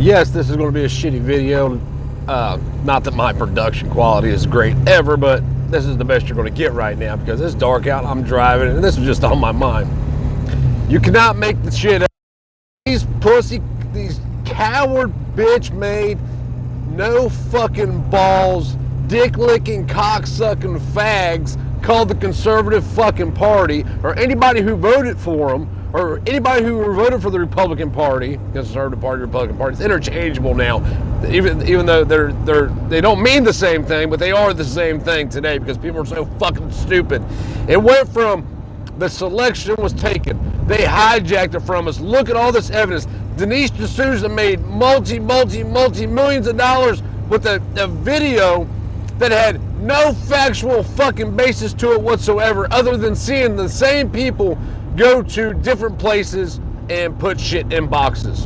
Yes, this is going to be a shitty video. Not that my production quality is great ever, but this is the best you're going to get right now because it's dark out, I'm driving, and this is just on my mind. You cannot make the shit up. These coward bitch-made, no fucking balls, dick-licking, cock-sucking fags called the Conservative fucking Party, or anybody who voted for them, or anybody who voted for the Republican Party, Conservative Party, Republican Party. It's interchangeable now, even though they don't mean the same thing, but they are the same thing today because people are so fucking stupid. It went from the selection was taken, they hijacked it from us. Look at all this evidence. Denise D'Souza made multi-millions of dollars with a video that had no factual fucking basis to it whatsoever, other than seeing the same people go to different places and put shit in boxes.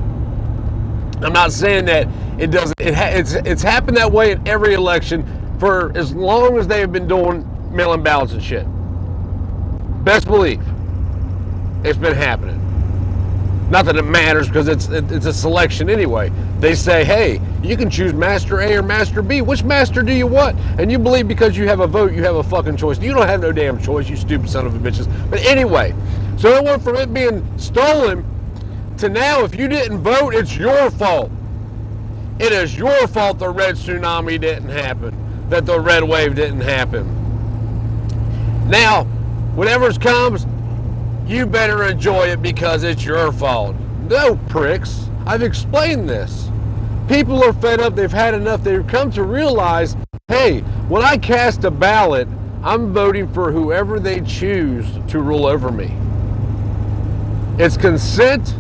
I'm not saying that it doesn't. It's happened that way in every election for as long as they have been doing mail-in ballots and shit. Best believe it's been happening. Not that it matters because it's a selection anyway. They say, hey, you can choose Master A or Master B. Which Master do you want? And you believe because you have a vote, you have a fucking choice. You don't have no damn choice, you stupid son of a bitches. But anyway, so it went from it being stolen to now, if you didn't vote, it's your fault. It is your fault the red tsunami didn't happen, that the red wave didn't happen. Now, whatever comes, you better enjoy it because it's your fault. No, pricks. I've explained this. People are fed up. They've had enough. They've come to realize, hey, when I cast a ballot, I'm voting for whoever they choose to rule over me. It's consent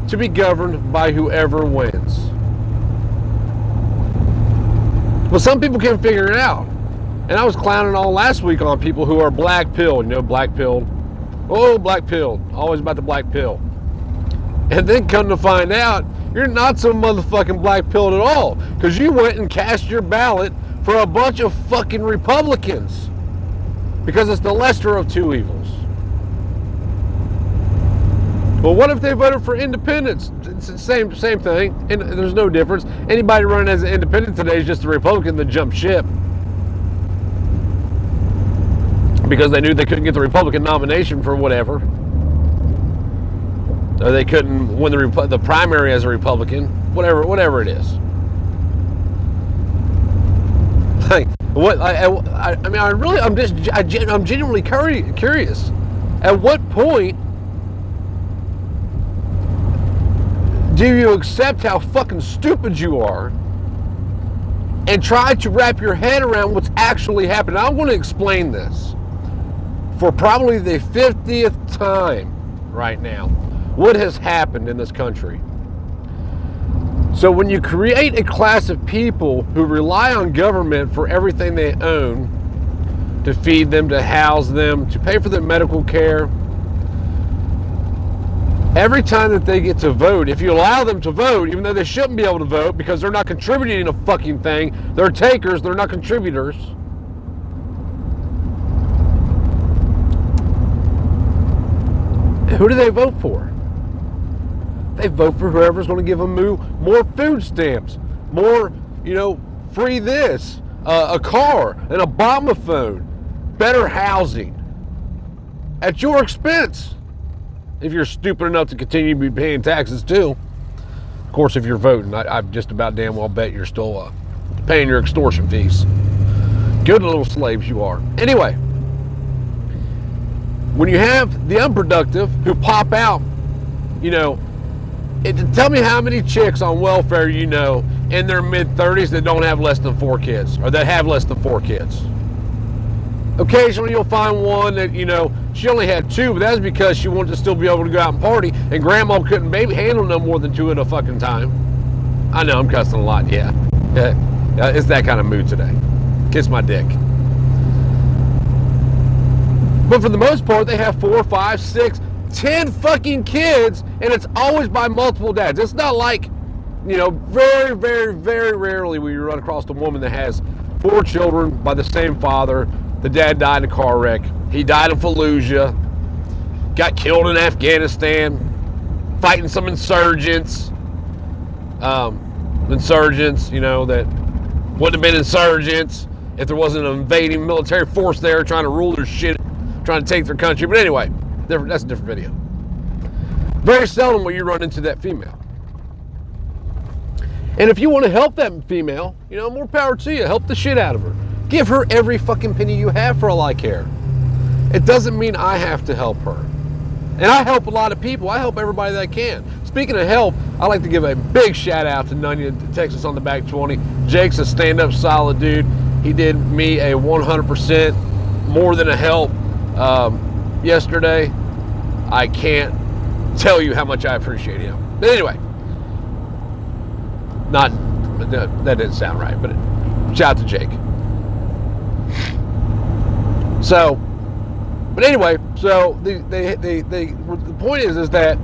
to be governed by whoever wins. Well, some people can't figure it out. And I was clowning all last week on people who are black-pilled. You know, black-pilled. Oh, black pill. Always about the black pill. And then come to find out, you're not so motherfucking black pilled at all. Because you went and cast your ballot for a bunch of fucking Republicans. Because it's the lesser of two evils. Well, what if they voted for independents? It's the same thing. And there's no difference. Anybody running as an independent today is just a Republican that jumped ship. Because they knew they couldn't get the Republican nomination for whatever. Or they couldn't win the primary as a Republican. Whatever it is. Like, what? I'm genuinely curious. At what point do you accept how fucking stupid you are and try to wrap your head around what's actually happening? I'm going to explain this for probably the 50th time right now, what has happened in this country. So when you create a class of people who rely on government for everything they own, to feed them, to house them, to pay for their medical care, every time that they get to vote, if you allow them to vote, even though they shouldn't be able to vote because they're not contributing a fucking thing, they're takers, they're not contributors. Who do they vote for? They vote for whoever's going to give them more food stamps, more, free this, a car, an Obama phone, better housing at your expense. If you're stupid enough to continue to be paying taxes too. Of course, if you're voting, I just about damn well bet you're still paying your extortion fees. Good little slaves you are. Anyway. When you have the unproductive who pop out, tell me how many chicks on welfare in their mid-30s that don't have less than 4 kids, or that have less than 4 kids. Occasionally you'll find one that, she only had 2, but that's because she wanted to still be able to go out and party, and grandma couldn't handle no more than 2 at a fucking time. I know, I'm cussing a lot, yeah. It's that kind of mood today. Kiss my dick. But for the most part, they have 4, 5, 6, 10 fucking kids, and it's always by multiple dads. It's not like, very, very, very rarely will you run across a woman that has 4 children by the same father. The dad died in a car wreck. He died in Fallujah, got killed in Afghanistan, fighting some insurgents. insurgents, you know, that wouldn't have been insurgents if there wasn't an invading military force there trying to rule their shit, trying to take their country. But anyway, that's a different video. Very seldom will you run into that female. And if you want to help that female, you know, more power to you. Help the shit out of her. Give her every fucking penny you have for all I care. It doesn't mean I have to help her. And I help a lot of people. I help everybody that I can. Speaking of help, I'd like to give a big shout out to Nunya, Texas on the Back 20. Jake's a stand-up solid dude. He did me a 100% more than a help yesterday. I can't tell you how much I appreciate him. But anyway, that didn't sound right, but shout out to Jake. So, but anyway, so the point is that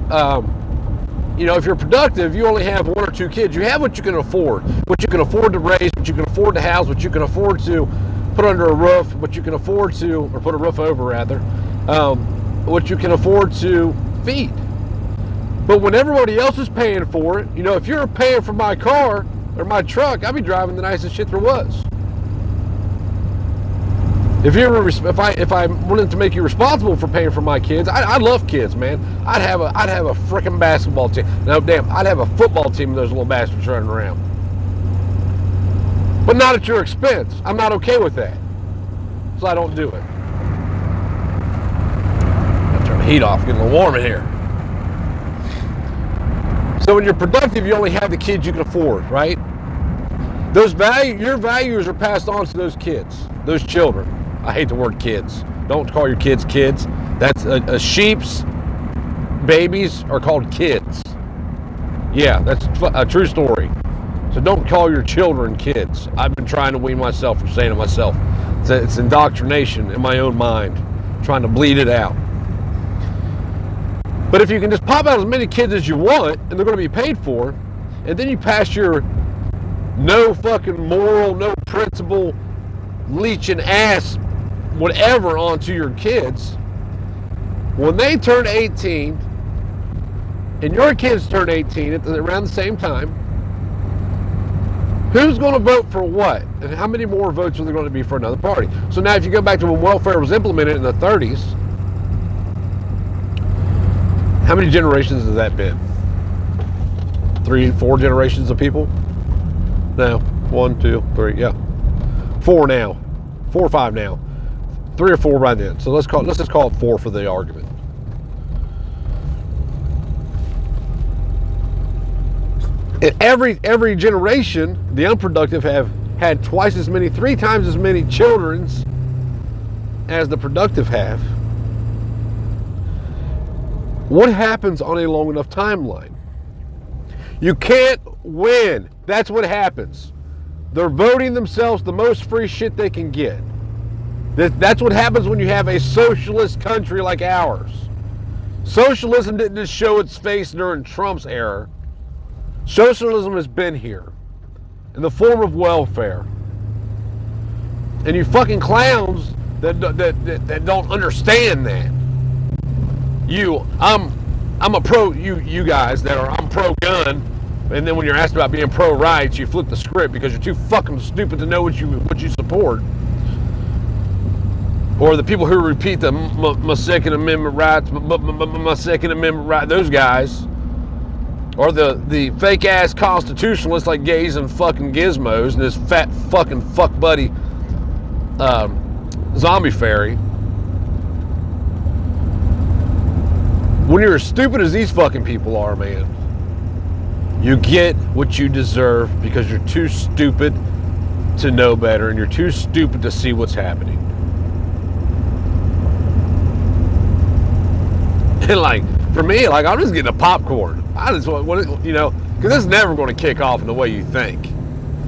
you know, if you're productive, you only have 1 or 2 kids. You have what you can afford to raise, what you can afford to house, what you can afford to put under a roof, what you can afford to, or put a roof over rather, what you can afford to feed. But when everybody else is paying for it, you know, if you're paying for my car or my truck, I'd be driving the nicest shit there was. If I wanted to make you responsible for paying for my kids, I love kids, man. I'd have a freaking basketball team. No, damn, I'd have a football team of those little bastards running around. But not at your expense. I'm not okay with that. So I don't do it. I'll turn the heat off, getting a little warm in here. So when you're productive, you only have the kids you can afford, right? Your values are passed on to those kids, those children. I hate the word kids. Don't call your kids kids. That's a sheep's babies are called kids. Yeah, that's a true story. So don't call your children kids. I've been trying to wean myself from saying it myself. It's indoctrination in my own mind, trying to bleed it out. But if you can just pop out as many kids as you want, and they're going to be paid for, and then you pass your no fucking moral, no principle, leeching ass, whatever onto your kids, when they turn 18, and your kids turn 18 at around the same time, who's going to vote for what? And how many more votes are there going to be for another party? So now if you go back to when welfare was implemented in the 30s, how many generations has that been? 3, 4 generations of people? No, 1, 2, 3, yeah. 4 now. 4 or 5 now. 3 or 4 by then. So let's just call it 4 for the argument. In every generation, the unproductive have had twice as many, 3 times as many children as the productive have. What happens on a long enough timeline? You can't win. That's what happens. They're voting themselves the most free shit they can get. That's what happens when you have a socialist country like ours. Socialism didn't just show its face during Trump's era. Socialism has been here in the form of welfare. And you fucking clowns that don't understand that. I'm a pro, you guys that are, I'm pro-gun, and then when you're asked about being pro-rights, you flip the script because you're too fucking stupid to know what you support. Or the people who repeat my Second Amendment rights, my Second Amendment right, those guys. Or the fake-ass constitutionalists like gays and fucking gizmos and this fat fucking fuck buddy zombie fairy. When you're as stupid as these fucking people are, man, you get what you deserve because you're too stupid to know better and you're too stupid to see what's happening. And like, for me, like, I'm just getting a popcorn. I just want, you know, because this is never going to kick off in the way you think.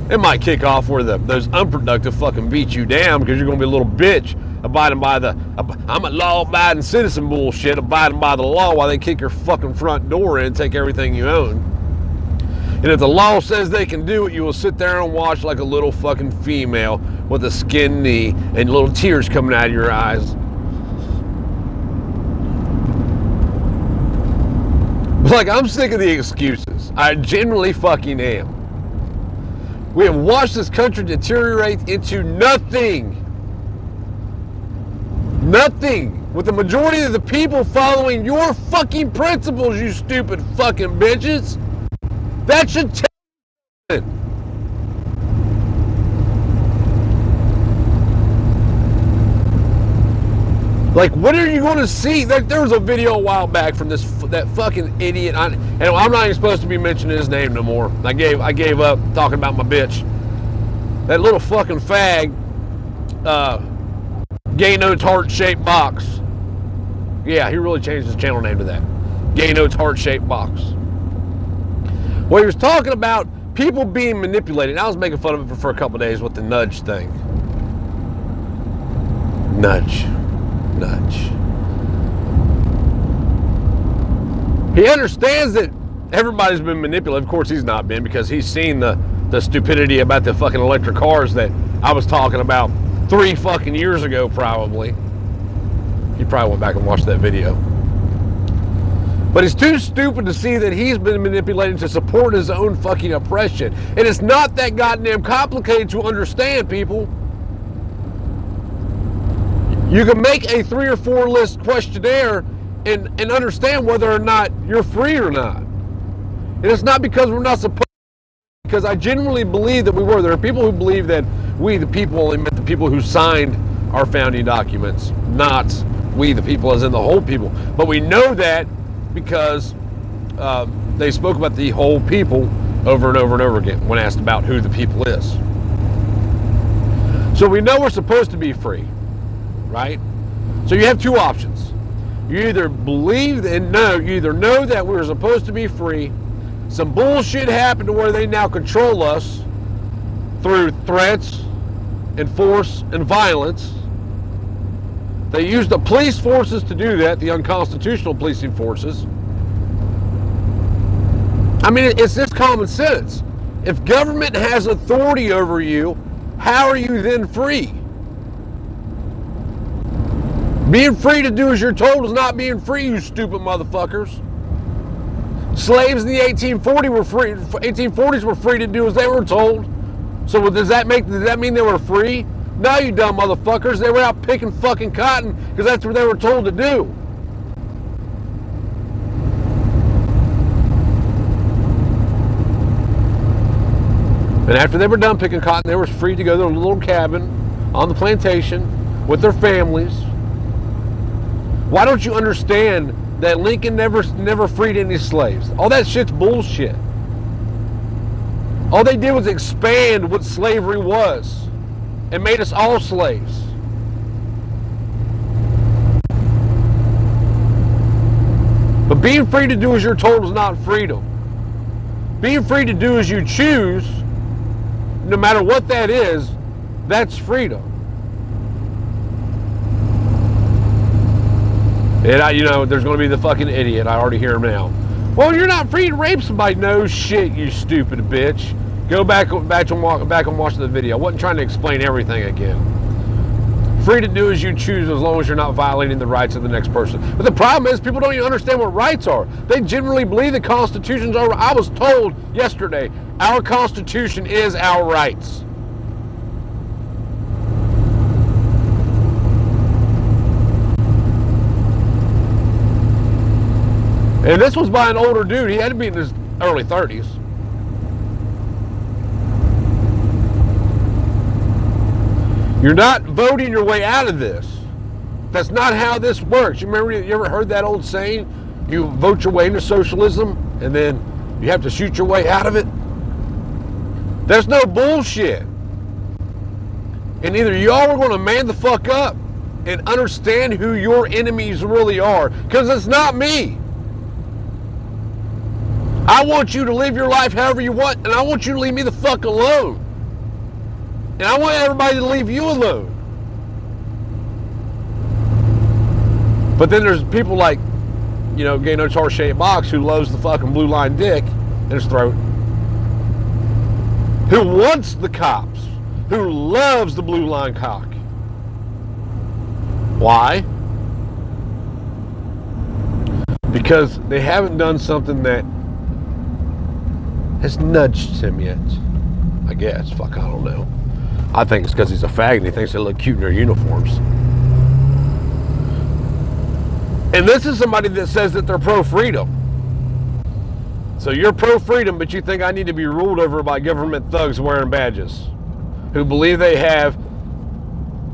It might kick off where those unproductive fucking beat you down because you're going to be a little bitch abiding by I'm a law-abiding citizen bullshit, abiding by the law while they kick your fucking front door in and take everything you own. And if the law says they can do it, you will sit there and watch like a little fucking female with a skinned knee and little tears coming out of your eyes. Like, I'm sick of the excuses. I genuinely fucking am. We have watched this country deteriorate into nothing. Nothing. With the majority of the people following your fucking principles, you stupid fucking bitches. That should tell you. Like, what are you going to see? Like, there was a video a while back from that fucking idiot. And I'm not even supposed to be mentioning his name no more. I gave up talking about my bitch. That little fucking fag, Gay Notes heart-shaped box. Yeah, he really changed his channel name to that. Gay Notes heart-shaped box. Well, he was talking about people being manipulated. I was making fun of it for a couple of days with the nudge thing. Nudge. He understands that everybody's been manipulated. Of course he's not been, because he's seen the stupidity about the fucking electric cars that I was talking about 3 fucking years ago, probably. He probably went back and watched that video. But he's too stupid to see that he's been manipulated to support his own fucking oppression. And it's not that goddamn complicated to understand, people. You can make a 3 or 4 list questionnaire and understand whether or not you're free or not. And it's not because we're not supposed to, because I genuinely believe that we were. There are people who believe that we, the people, only meant the people who signed our founding documents, not we, the people, as in the whole people. But we know that because they spoke about the whole people over and over and over again when asked about who the people is. So we know we're supposed to be free. Right? So you have 2 options. You either believe and know, you either know that we're supposed to be free, some bullshit happened to where they now control us through threats and force and violence. They use the police forces to do that, the unconstitutional policing forces. I mean, it's just common sense. If government has authority over you, how are you then free? Being free to do as you're told is not being free, you stupid motherfuckers. Slaves in the 1840s were free to do as they were told. So does that mean they were free? No, you dumb motherfuckers. They were out picking fucking cotton because that's what they were told to do. And after they were done picking cotton, they were free to go to a little cabin on the plantation with their families. Why don't you understand that Lincoln never freed any slaves? All that shit's bullshit. All they did was expand what slavery was and made us all slaves. But being free to do as you're told is not freedom. Being free to do as you choose, no matter what that is, that's freedom. And there's going to be the fucking idiot. I already hear him now. Well, you're not free to rape somebody. No shit, you stupid bitch. Go back and watch the video. I wasn't trying to explain everything again. Free to do as you choose as long as you're not violating the rights of the next person. But the problem is people don't even understand what rights are. They generally believe the Constitution's our. I was told yesterday, our Constitution is our rights. And this was by an older dude. He had to be in his early 30s. You're not voting your way out of this. That's not how this works. You ever heard that old saying? You vote your way into socialism and then you have to shoot your way out of it? There's no bullshit. And either y'all are going to man the fuck up and understand who your enemies really are, because it's not me. I want you to live your life however you want, and I want you to leave me the fuck alone. And I want everybody to leave you alone. But then there's people like, Gay Notes heart-shaped box who loves the fucking blue line dick in his throat. Who wants the cops. Who loves the blue line cock. Why? because they haven't done something that has nudged him yet. I guess. Fuck, I don't know. I think it's because he's a fag and he thinks they look cute in their uniforms. And this is somebody that says that they're pro-freedom. So you're pro-freedom, but you think I need to be ruled over by government thugs wearing badges who believe they have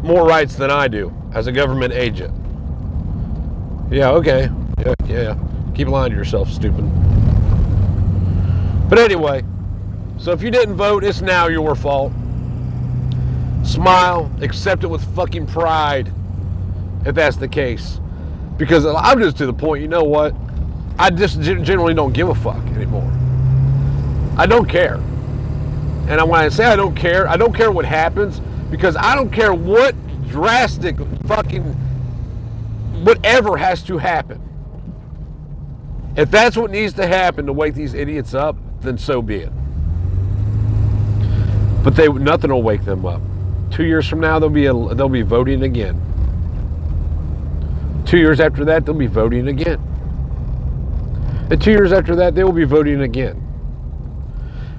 more rights than I do as a government agent. Yeah, okay. Yeah. Keep lying to yourself, stupid. But anyway, so if you didn't vote, it's now your fault. Smile, accept it with fucking pride if that's the case. Because I'm just to the point, you know what? I just generally don't give a fuck anymore. I don't care. And when I say I don't care what happens, because I don't care what drastic fucking whatever has to happen. If that's what needs to happen to wake these idiots up, then so be it. But nothing will wake them up. 2 years from now, they'll be voting again. 2 years after that, they'll be voting again. And 2 years after that, they will be voting again.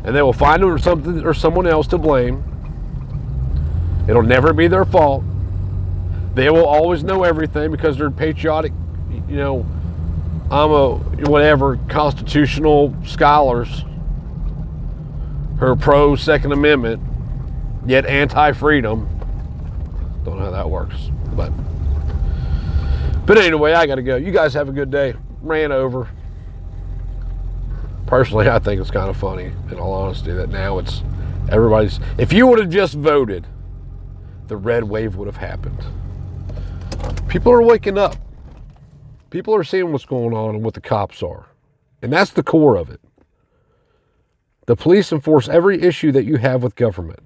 And they will find something or someone else to blame. It'll never be their fault. They will always know everything because they're patriotic, constitutional scholars who are pro Second Amendment, yet anti-freedom. Don't know how that works, but anyway, I gotta go. You guys have a good day. Ran over. Personally, I think it's kind of funny, in all honesty, that now it's everybody's. If you would have just voted, the red wave would have happened. People are waking up. People are seeing what's going on and what the cops are. And that's the core of it. The police enforce every issue that you have with government.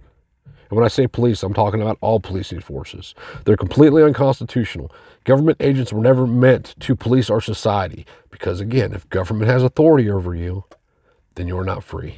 And when I say police, I'm talking about all policing forces. They're completely unconstitutional. Government agents were never meant to police our society. Because again, if government has authority over you, then you're not free.